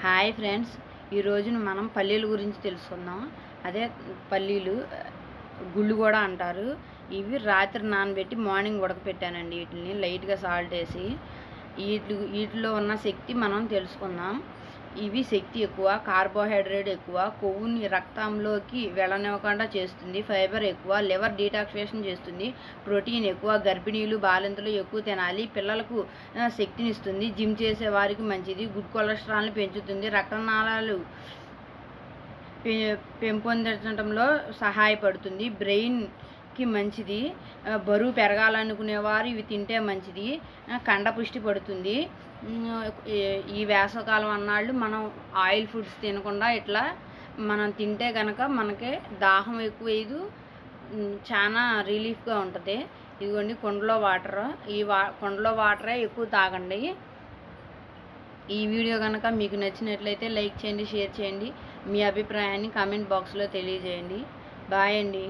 Hi friends, ఈరోజు మనం పల్లీల గురించి తెలుసుకుందాం. అదే పల్లీలు గుళ్ళు కూడా అంటారు. ఇవి రాత్రి నానబెట్టి మార్నింగ్ ఉడకపెట్టానండి. వీటిని లైట్గా సాల్ట్ వేసి వీటిలో ఉన్న శక్తి మనం తెలుసుకుందాం. ఇవి శక్తి ఎక్కువ, కార్బోహైడ్రేట్ ఎక్కువ, కొవ్వుని రక్తంలోకి వెళ్ళనివ్వకుండా చేస్తుంది, ఫైబర్ ఎక్కువ, లివర్ డీటాక్సిఫికేషన్ చేస్తుంది, ప్రోటీన్ ఎక్కువ, గర్భిణీలు బాలింతలు ఎక్కువ తినాలి, పిల్లలకు శక్తినిస్తుంది, జిమ్ చేసే వారికి మంచిది, గుడ్ కొలెస్ట్రాల్ని పెంచుతుంది, రక్తనాళాలు పెంపొందించడంలో సహాయపడుతుంది, బ్రెయిన్కి మంచిది, బరువు పెరగాలనుకునేవారు ఇవి తింటే మంచిది, కండపుష్టి పడుతుంది. ఈ వేసవకాలం అన్నాళ్ళు మనం ఆయిల్ ఫుడ్స్ తినకుండా ఇట్లా మనం తింటే కనుక మనకి దాహం ఎక్కువ వేయదు, చాలా రిలీఫ్గా ఉంటుంది. ఇదిగోండి కుండలో వాటర్, కుండలో వాటరే ఎక్కువ తాగండి. ఈ వీడియో కనుక మీకు నచ్చినట్లయితే లైక్ చేయండి, షేర్ చేయండి, మీ అభిప్రాయాన్ని కామెంట్ బాక్స్లో తెలియజేయండి. బాయ్ అండి.